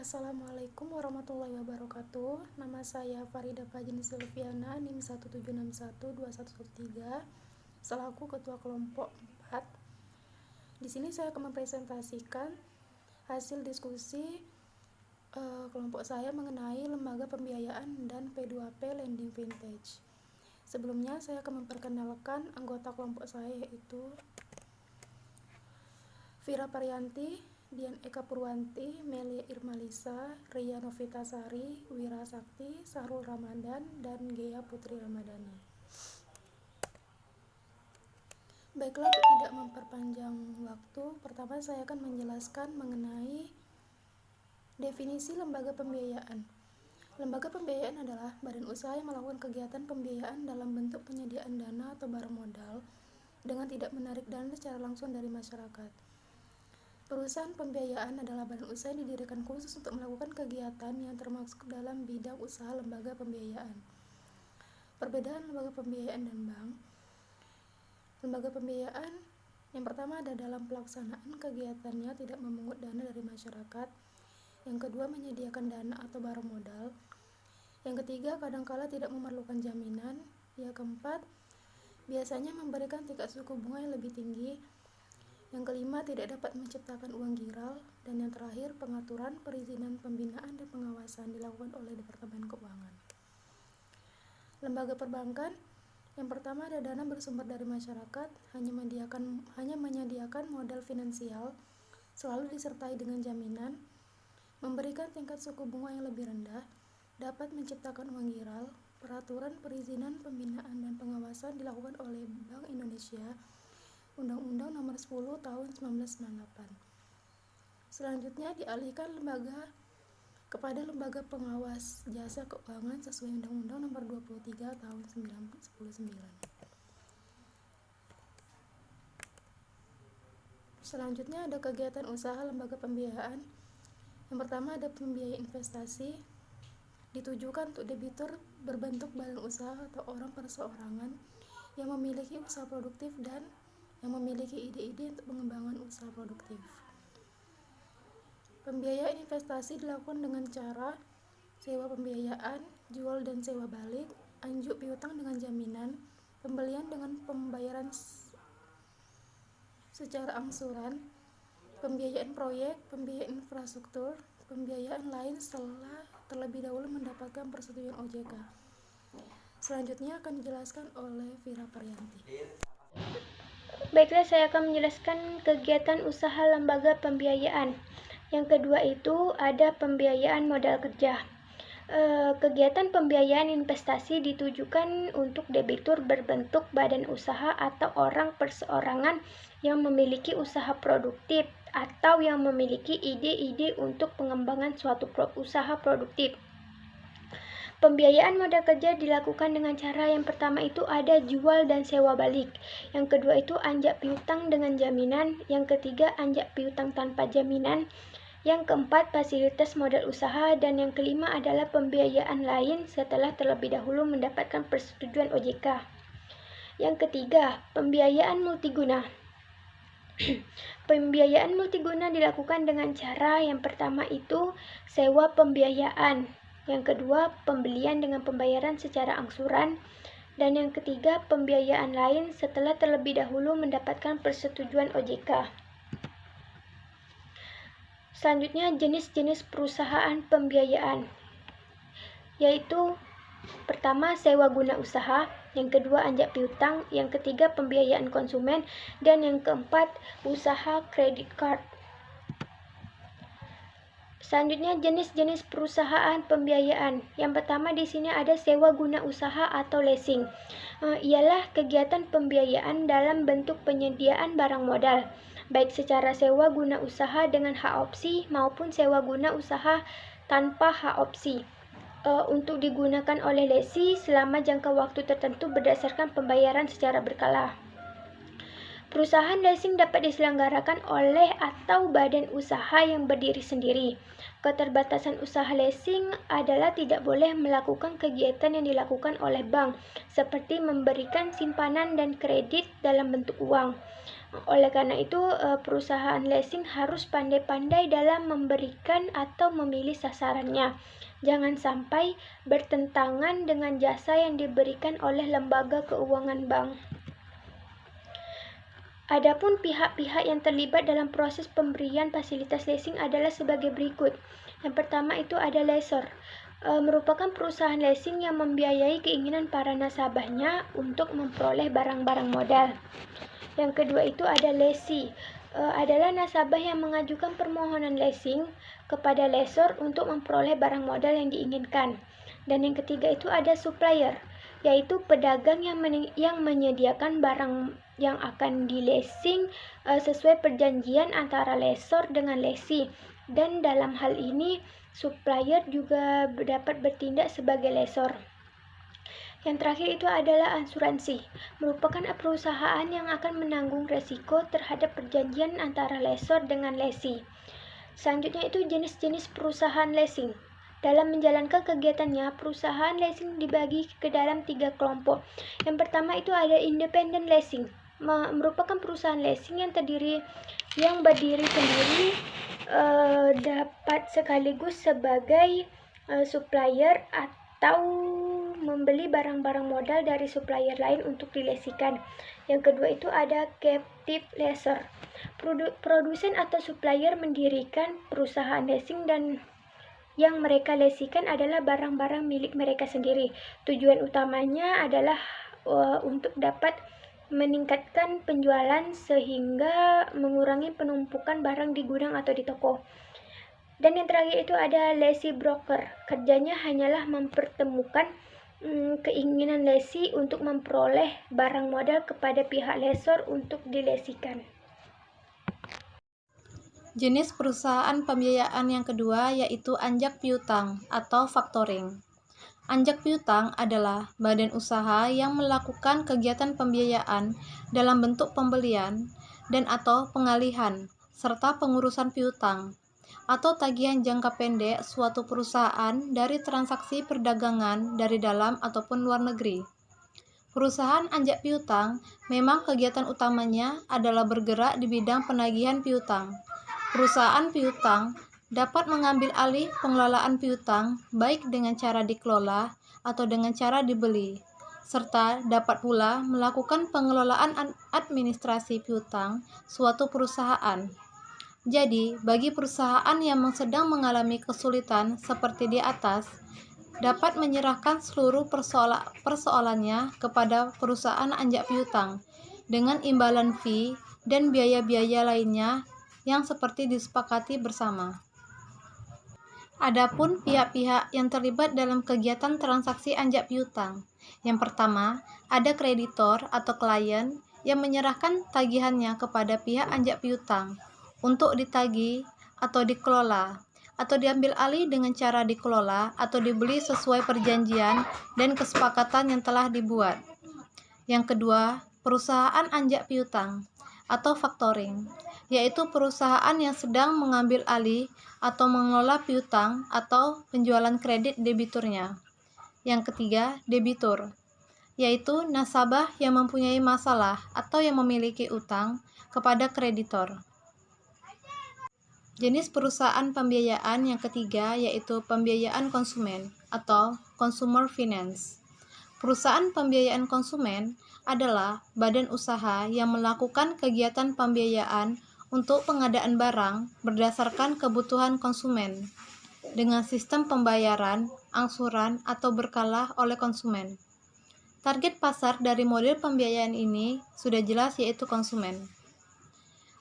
Assalamualaikum warahmatullahi wabarakatuh. Nama saya Farida Fajin Silviana, NIM 1761213, selaku Ketua Kelompok 4. Di sini saya akan mempresentasikan hasil diskusi kelompok saya mengenai lembaga pembiayaan dan P2P Lending Vintage. Sebelumnya saya akan memperkenalkan anggota kelompok saya, yaitu Vira Parianti, Dian Eka Purwanti, Melia Irmalisa, Ria Novitasari, Wira Sakti, Sahrul Ramadan, dan Gea Putri Ramadhani. Baiklah, untuk tidak memperpanjang waktu, pertama saya akan menjelaskan mengenai definisi lembaga pembiayaan. Lembaga pembiayaan adalah badan usaha yang melakukan kegiatan pembiayaan dalam bentuk penyediaan dana atau barang modal dengan tidak menarik dana secara langsung dari masyarakat. Perusahaan pembiayaan adalah badan usaha yang didirikan khusus untuk melakukan kegiatan yang termasuk dalam bidang usaha lembaga pembiayaan. Perbedaan lembaga pembiayaan dan bank. Lembaga pembiayaan yang pertama ada dalam pelaksanaan kegiatannya tidak memungut dana dari masyarakat. Yang kedua, menyediakan dana atau barang modal. Yang ketiga, kadangkala tidak memerlukan jaminan. Yang keempat, biasanya memberikan tingkat suku bunga yang lebih tinggi. Yang kelima, tidak dapat menciptakan uang giral. Dan yang terakhir, pengaturan, perizinan, pembinaan, dan pengawasan dilakukan oleh Departemen Keuangan. Lembaga perbankan, yang pertama ada dana bersumber dari masyarakat, hanya menyediakan modal finansial, selalu disertai dengan jaminan, memberikan tingkat suku bunga yang lebih rendah, dapat menciptakan uang giral. Peraturan, perizinan, pembinaan, dan pengawasan dilakukan oleh Bank Indonesia, Undang-Undang Nomor 10 Tahun 1998. Selanjutnya dialihkan lembaga kepada lembaga pengawas jasa keuangan sesuai Undang-Undang Nomor 23 Tahun 1999. Selanjutnya ada kegiatan usaha lembaga pembiayaan. Yang pertama ada pembiayaan investasi, ditujukan untuk debitur berbentuk badan usaha atau orang perseorangan yang memiliki usaha produktif dan yang memiliki ide-ide untuk pengembangan usaha produktif. Pembiayaan investasi dilakukan dengan cara sewa pembiayaan, jual dan sewa balik, anjuk piutang dengan jaminan, pembelian dengan pembayaran secara angsuran, pembiayaan proyek, pembiayaan infrastruktur, pembiayaan lain setelah terlebih dahulu mendapatkan persetujuan OJK. Selanjutnya akan dijelaskan oleh Vira Parianti. Baiklah, saya akan menjelaskan kegiatan usaha lembaga pembiayaan. Yang kedua itu ada pembiayaan modal kerja. Kegiatan pembiayaan investasi ditujukan untuk debitur berbentuk badan usaha atau orang perseorangan yang memiliki usaha produktif atau yang memiliki ide-ide untuk pengembangan suatu usaha produktif. Pembiayaan modal kerja dilakukan dengan cara yang pertama itu ada jual dan sewa balik. Yang kedua itu anjak piutang dengan jaminan. Yang ketiga anjak piutang tanpa jaminan. Yang keempat fasilitas modal usaha. Dan yang kelima adalah pembiayaan lain setelah terlebih dahulu mendapatkan persetujuan OJK. Yang ketiga, pembiayaan multiguna. Pembiayaan multiguna dilakukan dengan cara yang pertama itu sewa pembiayaan. Yang kedua, pembelian dengan pembayaran secara angsuran. Dan yang ketiga, pembiayaan lain setelah terlebih dahulu mendapatkan persetujuan OJK. Selanjutnya, jenis-jenis perusahaan pembiayaan, yaitu pertama, sewa guna usaha. Yang kedua, anjak piutang. Yang ketiga, pembiayaan konsumen. Dan yang keempat, usaha kredit card. Selanjutnya, jenis-jenis perusahaan pembiayaan. Yang pertama di sini ada sewa guna usaha atau leasing. Ialah kegiatan pembiayaan dalam bentuk penyediaan barang modal, baik secara sewa guna usaha dengan hak opsi maupun sewa guna usaha tanpa hak opsi. Untuk digunakan oleh lesi selama jangka waktu tertentu berdasarkan pembayaran secara berkala. Perusahaan leasing dapat diselenggarakan oleh atau badan usaha yang berdiri sendiri. Keterbatasan usaha leasing adalah tidak boleh melakukan kegiatan yang dilakukan oleh bank, seperti memberikan simpanan dan kredit dalam bentuk uang. Oleh karena itu, perusahaan leasing harus pandai-pandai dalam memberikan atau memilih sasarannya. Jangan sampai bertentangan dengan jasa yang diberikan oleh lembaga keuangan bank. Adapun pihak-pihak yang terlibat dalam proses pemberian fasilitas leasing adalah sebagai berikut. Yang pertama itu ada lessor, merupakan perusahaan leasing yang membiayai keinginan para nasabahnya untuk memperoleh barang-barang modal. Yang kedua itu ada lessee, adalah nasabah yang mengajukan permohonan leasing kepada lessor untuk memperoleh barang modal yang diinginkan. Dan yang ketiga itu ada supplier, yaitu pedagang yang menyediakan barang yang akan di-leasing sesuai perjanjian antara lessor dengan lessee. Dan dalam hal ini, supplier juga dapat bertindak sebagai lessor. Yang terakhir itu adalah asuransi, merupakan perusahaan yang akan menanggung resiko terhadap perjanjian antara lessor dengan lessee. Selanjutnya itu jenis-jenis perusahaan leasing. Dalam menjalankan kegiatannya, perusahaan leasing dibagi ke dalam 3 kelompok. Yang pertama itu ada independent leasing, merupakan perusahaan leasing yang berdiri sendiri, dapat sekaligus sebagai supplier atau membeli barang-barang modal dari supplier lain untuk dilesikan. Yang kedua itu ada captive lessor. Produsen atau supplier mendirikan perusahaan leasing dan yang mereka lesikan adalah barang-barang milik mereka sendiri. Tujuan utamanya adalah untuk dapat meningkatkan penjualan sehingga mengurangi penumpukan barang di gudang atau di toko. Dan yang terakhir itu ada lessee broker. Kerjanya hanyalah mempertemukan keinginan lessee untuk memperoleh barang modal kepada pihak lessor untuk dilesikan. Jenis perusahaan pembiayaan yang kedua yaitu anjak piutang atau factoring. Anjak piutang adalah badan usaha yang melakukan kegiatan pembiayaan dalam bentuk pembelian dan atau pengalihan serta pengurusan piutang atau tagihan jangka pendek suatu perusahaan dari transaksi perdagangan dari dalam ataupun luar negeri. Perusahaan anjak piutang memang kegiatan utamanya adalah bergerak di bidang penagihan piutang. Perusahaan piutang dapat mengambil alih pengelolaan piutang baik dengan cara dikelola atau dengan cara dibeli, serta dapat pula melakukan pengelolaan administrasi piutang suatu perusahaan. Jadi, bagi perusahaan yang sedang mengalami kesulitan seperti di atas, dapat menyerahkan seluruh persoalannya kepada perusahaan anjak piutang dengan imbalan fee dan biaya-biaya lainnya yang seperti disepakati bersama. Adapun pihak-pihak yang terlibat dalam kegiatan transaksi anjak piutang. Yang pertama, ada kreditor atau klien yang menyerahkan tagihannya kepada pihak anjak piutang untuk ditagih atau dikelola atau diambil alih dengan cara dikelola atau dibeli sesuai perjanjian dan kesepakatan yang telah dibuat. Yang kedua, perusahaan anjak piutang atau factoring, yaitu perusahaan yang sedang mengambil alih atau mengelola piutang atau penjualan kredit debiturnya. Yang ketiga, debitur, yaitu nasabah yang mempunyai masalah atau yang memiliki utang kepada kreditor. Jenis perusahaan pembiayaan yang ketiga yaitu pembiayaan konsumen atau consumer finance. Perusahaan pembiayaan konsumen adalah badan usaha yang melakukan kegiatan pembiayaan untuk pengadaan barang berdasarkan kebutuhan konsumen dengan sistem pembayaran, angsuran, atau berkala oleh konsumen. Target pasar dari model pembiayaan ini sudah jelas yaitu konsumen.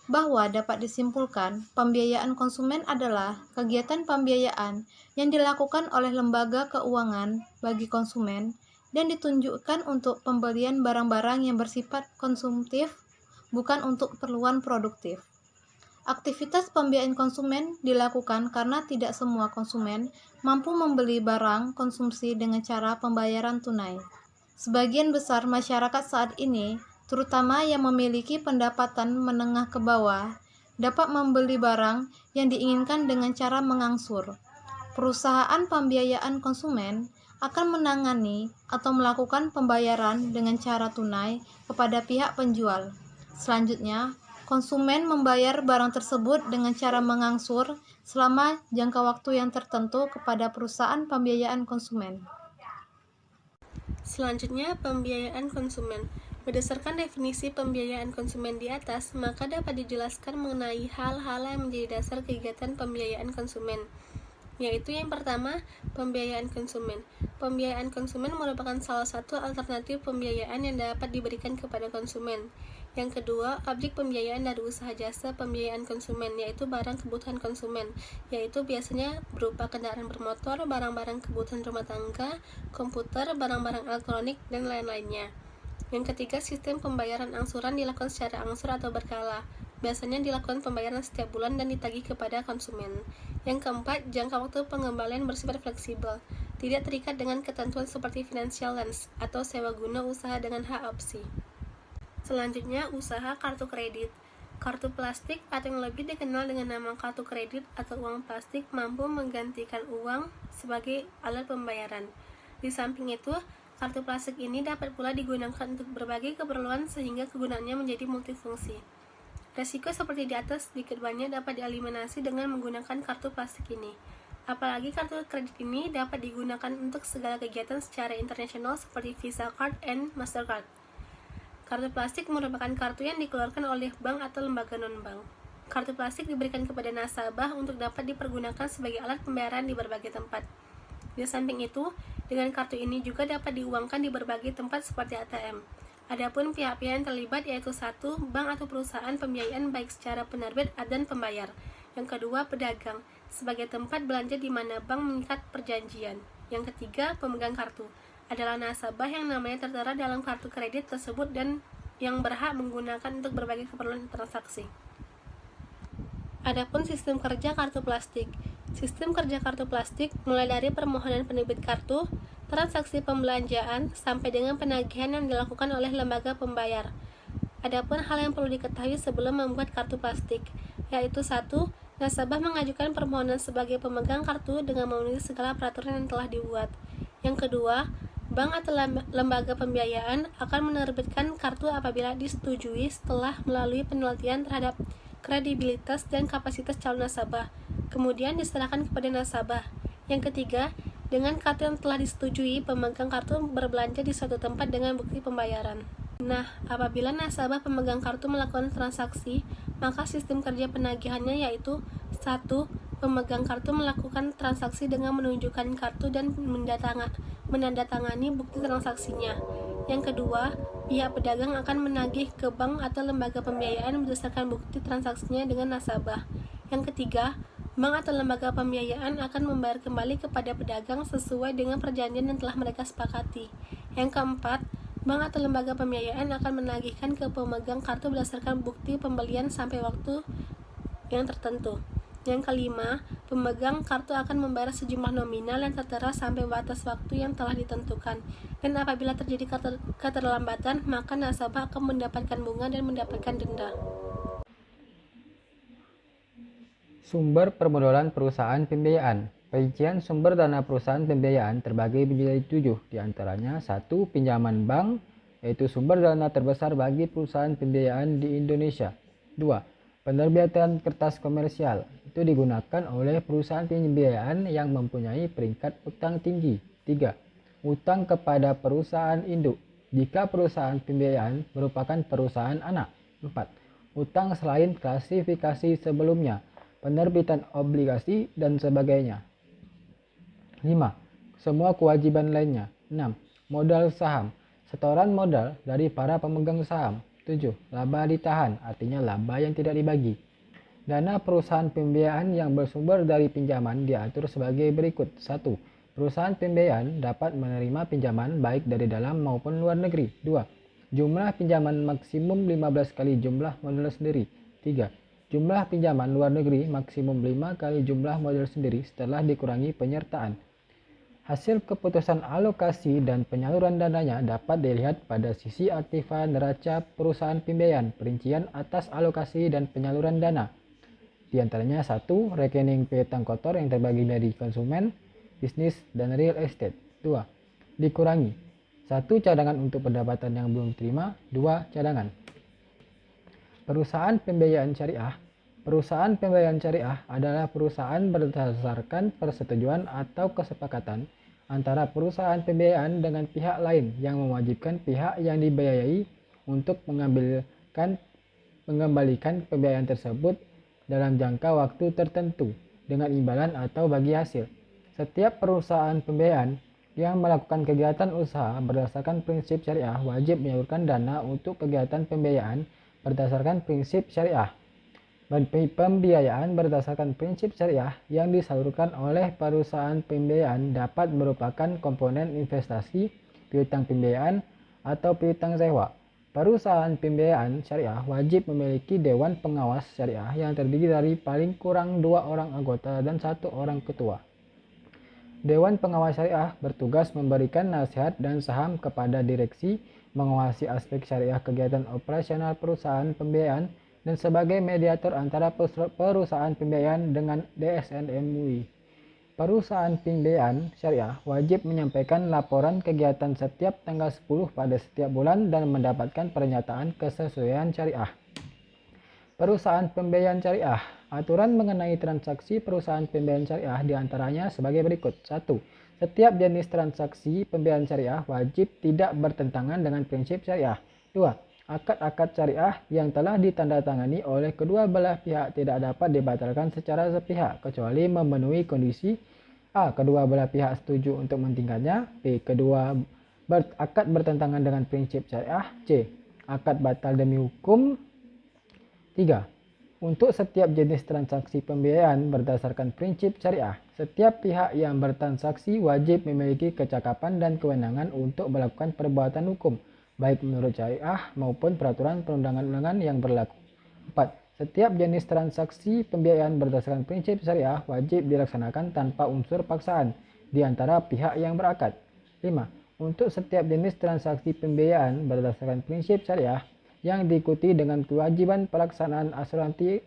Bahwa dapat disimpulkan, pembiayaan konsumen adalah kegiatan pembiayaan yang dilakukan oleh lembaga keuangan bagi konsumen dan ditunjukkan untuk pembelian barang-barang yang bersifat konsumtif, bukan untuk keperluan produktif. Aktivitas pembiayaan konsumen dilakukan karena tidak semua konsumen mampu membeli barang konsumsi dengan cara pembayaran tunai. Sebagian besar masyarakat saat ini, terutama yang memiliki pendapatan menengah ke bawah, dapat membeli barang yang diinginkan dengan cara mengangsur. Perusahaan pembiayaan konsumen akan menangani atau melakukan pembayaran dengan cara tunai kepada pihak penjual, Selanjutnya, konsumen membayar barang tersebut dengan cara mengangsur selama jangka waktu yang tertentu kepada perusahaan pembiayaan konsumen. Selanjutnya, pembiayaan konsumen. Berdasarkan definisi pembiayaan konsumen di atas, maka dapat dijelaskan mengenai hal-hal yang menjadi dasar kegiatan pembiayaan konsumen, yaitu yang pertama, pembiayaan konsumen. Pembiayaan konsumen merupakan salah satu alternatif pembiayaan yang dapat diberikan kepada konsumen. Yang kedua, objek pembiayaan dari usaha jasa pembiayaan konsumen, yaitu barang kebutuhan konsumen, yaitu biasanya berupa kendaraan bermotor, barang-barang kebutuhan rumah tangga, komputer, barang-barang elektronik, dan lain-lainnya. Yang ketiga, sistem pembayaran angsuran dilakukan secara angsur atau berkala. Biasanya dilakukan pembayaran setiap bulan dan ditagih kepada konsumen. Yang keempat, jangka waktu pengembalian bersifat fleksibel, tidak terikat dengan ketentuan seperti financial loans atau sewa guna usaha dengan hak opsi. Selanjutnya, usaha kartu kredit. Kartu plastik atau yang lebih dikenal dengan nama kartu kredit atau uang plastik mampu menggantikan uang sebagai alat pembayaran. Di samping itu, kartu plastik ini dapat pula digunakan untuk berbagai keperluan sehingga kegunaannya menjadi multifungsi. Resiko seperti di atas sedikit banyak dapat dieliminasi dengan menggunakan kartu plastik ini. Apalagi kartu kredit ini dapat digunakan untuk segala kegiatan secara internasional seperti Visa Card and Mastercard. Kartu plastik merupakan kartu yang dikeluarkan oleh bank atau lembaga non-bank. Kartu plastik diberikan kepada nasabah untuk dapat dipergunakan sebagai alat pembayaran di berbagai tempat. Di samping itu, dengan kartu ini juga dapat diuangkan di berbagai tempat seperti ATM. Adapun pihak-pihak yang terlibat yaitu satu, bank atau perusahaan pembiayaan baik secara penerbit dan pembayar. Yang kedua, pedagang, sebagai tempat belanja di mana bank mengikat perjanjian. Yang ketiga, pemegang kartu, adalah nasabah yang namanya tertera dalam kartu kredit tersebut dan yang berhak menggunakan untuk berbagai keperluan transaksi. Adapun sistem kerja kartu plastik. Sistem kerja kartu plastik mulai dari permohonan penerbit kartu, transaksi pembelanjaan, sampai dengan penagihan yang dilakukan oleh lembaga pembayar. Adapun hal yang perlu diketahui sebelum membuat kartu plastik, yaitu satu, nasabah mengajukan permohonan sebagai pemegang kartu dengan memenuhi segala peraturan yang telah dibuat. Yang kedua, bank atau lembaga pembiayaan akan menerbitkan kartu apabila disetujui setelah melalui penelitian terhadap kredibilitas dan kapasitas calon nasabah, kemudian diserahkan kepada nasabah. Yang ketiga, dengan kartu yang telah disetujui, pemegang kartu berbelanja di suatu tempat dengan bukti pembayaran. Nah, apabila nasabah pemegang kartu melakukan transaksi, maka sistem kerja penagihannya yaitu 1. Pemegang kartu melakukan transaksi dengan menunjukkan kartu dan menandatangani bukti transaksinya. Yang kedua, pihak pedagang akan menagih ke bank atau lembaga pembiayaan berdasarkan bukti transaksinya dengan nasabah. Yang ketiga, bank atau lembaga pembiayaan akan membayar kembali kepada pedagang sesuai dengan perjanjian yang telah mereka sepakati. Yang keempat, bank atau lembaga pembiayaan akan menagihkan ke pemegang kartu berdasarkan bukti pembelian sampai waktu yang tertentu. Yang kelima, pemegang kartu akan membayar sejumlah nominal yang tertera sampai batas waktu yang telah ditentukan. Dan apabila terjadi keterlambatan, maka nasabah akan mendapatkan bunga dan mendapatkan denda. Sumber permodalan perusahaan pembiayaan. Perincian sumber dana perusahaan pembiayaan terbagi menjadi 7, diantaranya 1. Pinjaman bank, yaitu sumber dana terbesar bagi perusahaan pembiayaan di Indonesia. 2. Penerbitan kertas komersial, itu digunakan oleh perusahaan pembiayaan yang mempunyai peringkat utang tinggi. 3. Utang kepada perusahaan induk, jika perusahaan pembiayaan merupakan perusahaan anak. 4. Utang selain klasifikasi sebelumnya, penerbitan obligasi, dan sebagainya. 5. Semua kewajiban lainnya. 6. Modal saham, setoran modal dari para pemegang saham. 7. Laba ditahan, artinya laba yang tidak dibagi. Dana perusahaan pembiayaan yang bersumber dari pinjaman diatur sebagai berikut. 1. Perusahaan pembiayaan dapat menerima pinjaman baik dari dalam maupun luar negeri. 2. Jumlah pinjaman maksimum 15 kali jumlah modal sendiri. 3. Jumlah pinjaman luar negeri maksimum 5 kali jumlah modal sendiri setelah dikurangi penyertaan. Hasil keputusan alokasi dan penyaluran dananya dapat dilihat pada sisi aktiva neraca perusahaan pembiayaan, perincian atas alokasi dan penyaluran dana. Di antaranya 1. Rekening piutang kotor yang terbagi dari konsumen, bisnis, dan real estate. 2. Dikurangi 1. Cadangan untuk pendapatan yang belum diterima. 2. Cadangan. Perusahaan pembiayaan syariah. Perusahaan pembiayaan syariah adalah perusahaan berdasarkan persetujuan atau kesepakatan antara perusahaan pembiayaan dengan pihak lain yang mewajibkan pihak yang dibiayai untuk mengembalikan pembiayaan tersebut dalam jangka waktu tertentu dengan imbalan atau bagi hasil. Setiap perusahaan pembiayaan yang melakukan kegiatan usaha berdasarkan prinsip syariah wajib menyalurkan dana untuk kegiatan pembiayaan berdasarkan prinsip syariah. Pembiayaan berdasarkan prinsip syariah yang disalurkan oleh perusahaan pembiayaan dapat merupakan komponen investasi, piutang pembiayaan, atau piutang sewa. Perusahaan pembiayaan syariah wajib memiliki dewan pengawas syariah yang terdiri dari paling kurang 2 orang anggota dan 1 orang ketua. Dewan pengawas syariah bertugas memberikan nasihat dan saham kepada direksi, mengawasi aspek syariah kegiatan operasional perusahaan pembiayaan, dan sebagai mediator antara perusahaan pembiayaan dengan DSN MUI. Perusahaan pembiayaan syariah wajib menyampaikan laporan kegiatan setiap tanggal 10 pada setiap bulan dan mendapatkan pernyataan kesesuaian syariah. Perusahaan pembiayaan syariah. Aturan mengenai transaksi perusahaan pembiayaan syariah diantaranya sebagai berikut. 1. Setiap jenis transaksi pembiayaan syariah wajib tidak bertentangan dengan prinsip syariah. 2. Akad-akad syariah yang telah ditandatangani oleh kedua belah pihak tidak dapat dibatalkan secara sepihak kecuali memenuhi kondisi: A. Kedua belah pihak setuju untuk mentingkatnya. B. Akad bertentangan dengan prinsip syariah. C. Akad batal demi hukum. 3. Untuk setiap jenis transaksi pembiayaan berdasarkan prinsip syariah, setiap pihak yang bertransaksi wajib memiliki kecakapan dan kewenangan untuk melakukan perbuatan hukum, baik menurut syariah maupun peraturan perundang-undangan yang berlaku. 4. Setiap jenis transaksi pembiayaan berdasarkan prinsip syariah wajib dilaksanakan tanpa unsur paksaan di antara pihak yang berakad. 5. Untuk setiap jenis transaksi pembiayaan berdasarkan prinsip syariah yang diikuti dengan kewajiban pelaksanaan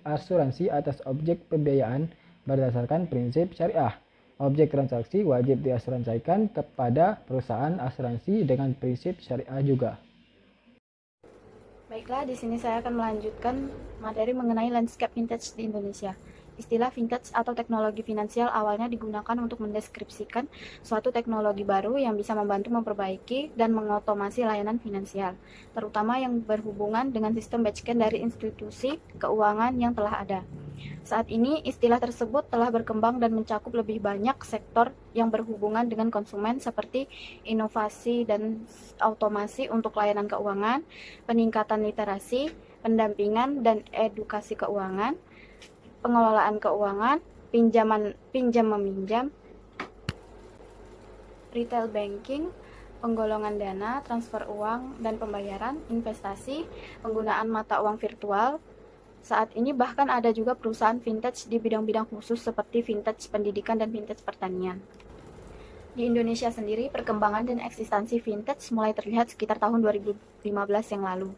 asuransi atas objek pembiayaan berdasarkan prinsip syariah. Objek transaksi wajib diasuransikan kepada perusahaan asuransi dengan prinsip syariah juga. Baiklah, di sini saya akan melanjutkan materi mengenai landscape vintage di Indonesia. Istilah vintage atau teknologi finansial awalnya digunakan untuk mendeskripsikan suatu teknologi baru yang bisa membantu memperbaiki dan mengotomasi layanan finansial, terutama yang berhubungan dengan sistem batch-scan dari institusi keuangan yang telah ada. Saat ini, istilah tersebut telah berkembang dan mencakup lebih banyak sektor yang berhubungan dengan konsumen seperti inovasi dan automasi untuk layanan keuangan, peningkatan literasi, pendampingan dan edukasi keuangan, pengelolaan keuangan, pinjam meminjam, retail banking, penggolongan dana, transfer uang dan pembayaran, investasi, penggunaan mata uang virtual. Saat ini bahkan ada juga perusahaan vintage di bidang-bidang khusus seperti vintage pendidikan dan vintage pertanian. Di Indonesia sendiri, perkembangan dan eksistensi vintage mulai terlihat sekitar tahun 2015 yang lalu.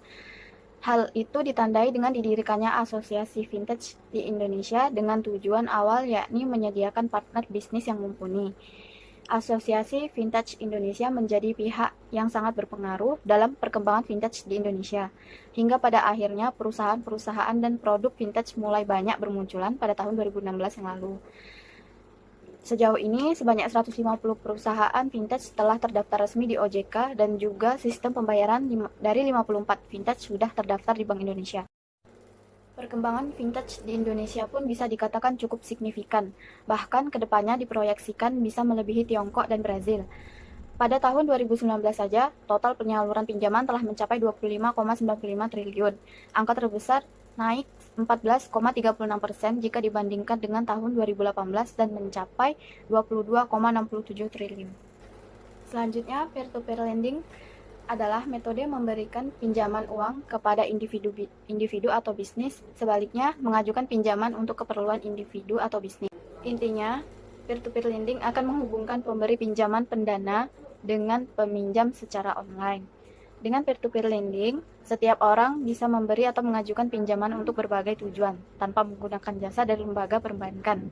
Hal itu ditandai dengan didirikannya Asosiasi Vintage di Indonesia dengan tujuan awal yakni menyediakan partner bisnis yang mumpuni. Asosiasi Vintage Indonesia menjadi pihak yang sangat berpengaruh dalam perkembangan vintage di Indonesia. Hingga pada akhirnya perusahaan-perusahaan dan produk vintage mulai banyak bermunculan pada tahun 2016 yang lalu. Sejauh ini, sebanyak 150 perusahaan vintage telah terdaftar resmi di OJK dan juga sistem pembayaran dari 54 vintage sudah terdaftar di Bank Indonesia. Perkembangan vintage di Indonesia pun bisa dikatakan cukup signifikan, bahkan kedepannya diproyeksikan bisa melebihi Tiongkok dan Brazil. Pada tahun 2019 saja, total penyaluran pinjaman telah mencapai 25,95 triliun. Angka terbesar naik 14,36% jika dibandingkan dengan tahun 2018 dan mencapai 22,67 triliun. Selanjutnya, peer-to-peer lending adalah metode memberikan pinjaman uang kepada individu atau bisnis, sebaliknya mengajukan pinjaman untuk keperluan individu atau bisnis. Intinya, peer-to-peer lending akan menghubungkan pemberi pinjaman pendana dengan peminjam secara online. Dengan peer-to-peer lending, setiap orang bisa memberi atau mengajukan pinjaman untuk berbagai tujuan, tanpa menggunakan jasa dari lembaga perbankan.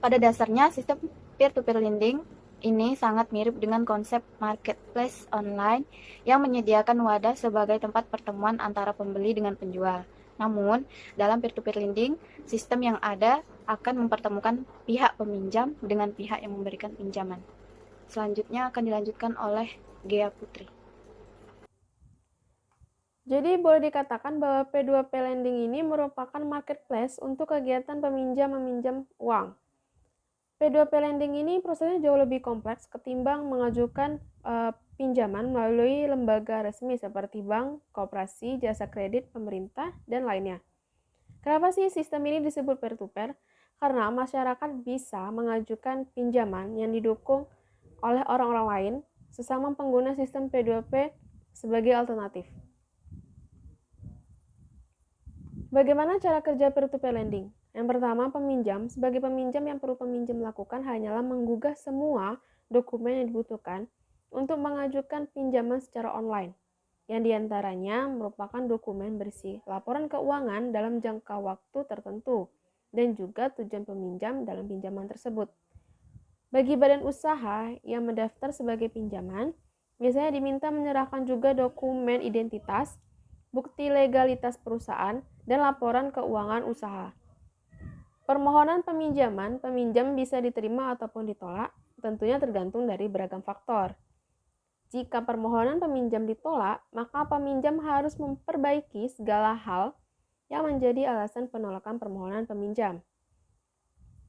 Pada dasarnya, sistem peer-to-peer lending ini sangat mirip dengan konsep marketplace online yang menyediakan wadah sebagai tempat pertemuan antara pembeli dengan penjual. Namun, dalam peer-to-peer lending, sistem yang ada akan mempertemukan pihak peminjam dengan pihak yang memberikan pinjaman. Selanjutnya akan dilanjutkan oleh Gea Putri. Jadi boleh dikatakan bahwa P2P lending ini merupakan marketplace untuk kegiatan peminjam meminjam uang. P2P lending ini prosesnya jauh lebih kompleks ketimbang mengajukan pinjaman melalui lembaga resmi seperti bank, koperasi, jasa kredit, pemerintah, dan lainnya. Kenapa sih sistem ini disebut peer-to-peer? Karena masyarakat bisa mengajukan pinjaman yang didukung oleh orang-orang lain sesama pengguna sistem P2P sebagai alternatif. Bagaimana cara kerja peer-to-peer lending? Yang pertama, peminjam. Sebagai peminjam yang perlu peminjam lakukan hanyalah menggugah semua dokumen yang dibutuhkan untuk mengajukan pinjaman secara online, yang diantaranya merupakan dokumen berisi laporan keuangan dalam jangka waktu tertentu, dan juga tujuan peminjam dalam pinjaman tersebut. Bagi badan usaha yang mendaftar sebagai pinjaman, biasanya diminta menyerahkan juga dokumen identitas, bukti legalitas perusahaan, dan laporan keuangan usaha. Permohonan peminjaman, peminjam bisa diterima ataupun ditolak, tentunya tergantung dari beragam faktor. Jika permohonan peminjam ditolak, maka peminjam harus memperbaiki segala hal yang menjadi alasan penolakan permohonan peminjam.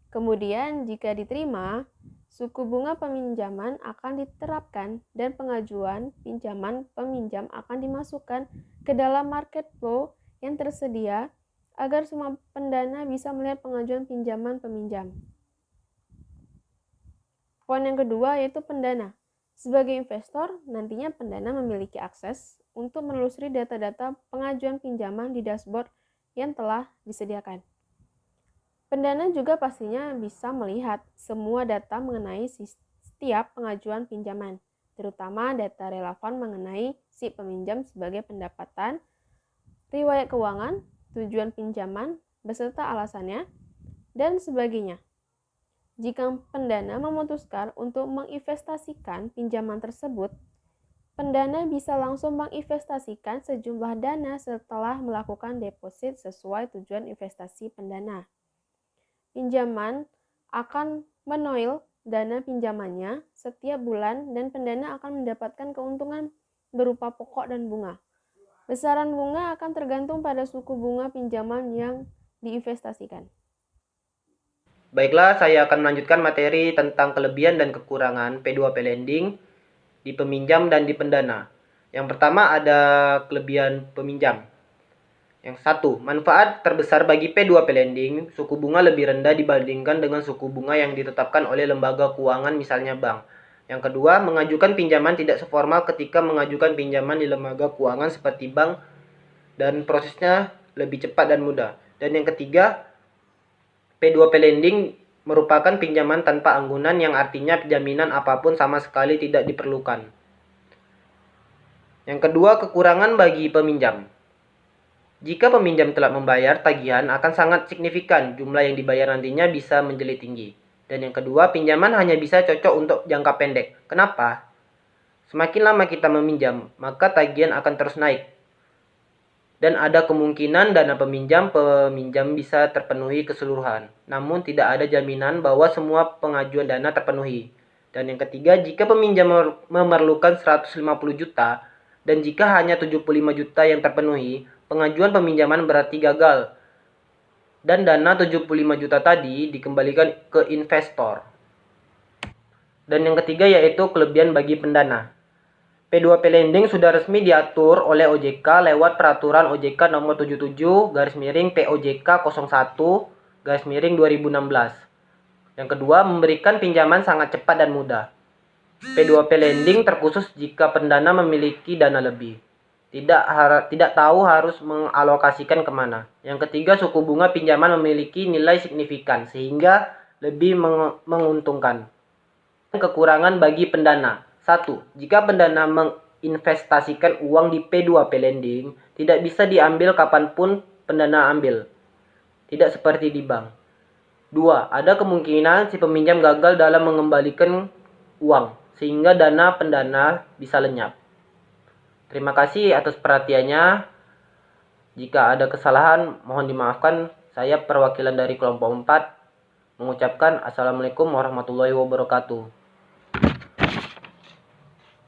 Kemudian, jika diterima, suku bunga peminjaman akan diterapkan dan pengajuan pinjaman peminjam akan dimasukkan ke dalam market flow yang tersedia agar semua pendana bisa melihat pengajuan pinjaman peminjam. Poin yang kedua yaitu pendana. Sebagai investor, nantinya pendana memiliki akses untuk menelusuri data-data pengajuan pinjaman di dashboard yang telah disediakan. Pendana juga pastinya bisa melihat semua data mengenai setiap pengajuan pinjaman, terutama data relevan mengenai si peminjam sebagai pendapatan, riwayat keuangan, tujuan pinjaman, beserta alasannya, dan sebagainya. Jika pendana memutuskan untuk menginvestasikan pinjaman tersebut, pendana bisa langsung menginvestasikan sejumlah dana setelah melakukan deposit sesuai tujuan investasi pendana. Pinjaman akan menoil dana pinjamannya setiap bulan dan pendana akan mendapatkan keuntungan berupa pokok dan bunga. Besaran bunga akan tergantung pada suku bunga pinjaman yang diinvestasikan. Baiklah, saya akan melanjutkan materi tentang kelebihan dan kekurangan P2P lending di peminjam dan di pendana. Yang pertama ada kelebihan peminjam. Yang satu, manfaat terbesar bagi P2P lending, suku bunga lebih rendah dibandingkan dengan suku bunga yang ditetapkan oleh lembaga keuangan misalnya bank. Yang kedua, mengajukan pinjaman tidak seformal ketika mengajukan pinjaman di lembaga keuangan seperti bank dan prosesnya lebih cepat dan mudah. Dan yang ketiga, P2P lending merupakan pinjaman tanpa anggunan yang artinya jaminan apapun sama sekali tidak diperlukan. Yang kedua, kekurangan bagi peminjam. Jika peminjam telah membayar tagihan akan sangat signifikan, jumlah yang dibayar nantinya bisa menjadi tinggi. Dan yang kedua, pinjaman hanya bisa cocok untuk jangka pendek. Kenapa? Semakin lama kita meminjam, maka tagihan akan terus naik. Dan ada kemungkinan dana peminjam bisa terpenuhi keseluruhan. Namun tidak ada jaminan bahwa semua pengajuan dana terpenuhi. Dan yang ketiga, jika peminjam memerlukan 150 juta dan jika hanya 75 juta yang terpenuhi, pengajuan peminjaman berarti gagal. Dan dana 75 juta tadi dikembalikan ke investor. Dan yang ketiga yaitu kelebihan bagi pendana. P2P lending sudah resmi diatur oleh OJK lewat peraturan OJK nomor 77/POJK 01/2016. Yang kedua, memberikan pinjaman sangat cepat dan mudah. P2P lending terkhusus jika pendana memiliki dana lebih. Tidak tahu harus mengalokasikan kemana. Yang ketiga, suku bunga pinjaman memiliki nilai signifikan sehingga lebih menguntungkan. Kekurangan bagi pendana. 1. Jika pendana menginvestasikan uang di P2P lending, tidak bisa diambil kapanpun pendana ambil. Tidak seperti di bank. 2. Ada kemungkinan si peminjam gagal dalam mengembalikan uang, sehingga dana pendana bisa lenyap. Terima kasih atas perhatiannya. Jika ada kesalahan, mohon dimaafkan. Saya perwakilan dari kelompok 4 mengucapkan Assalamualaikum warahmatullahi wabarakatuh.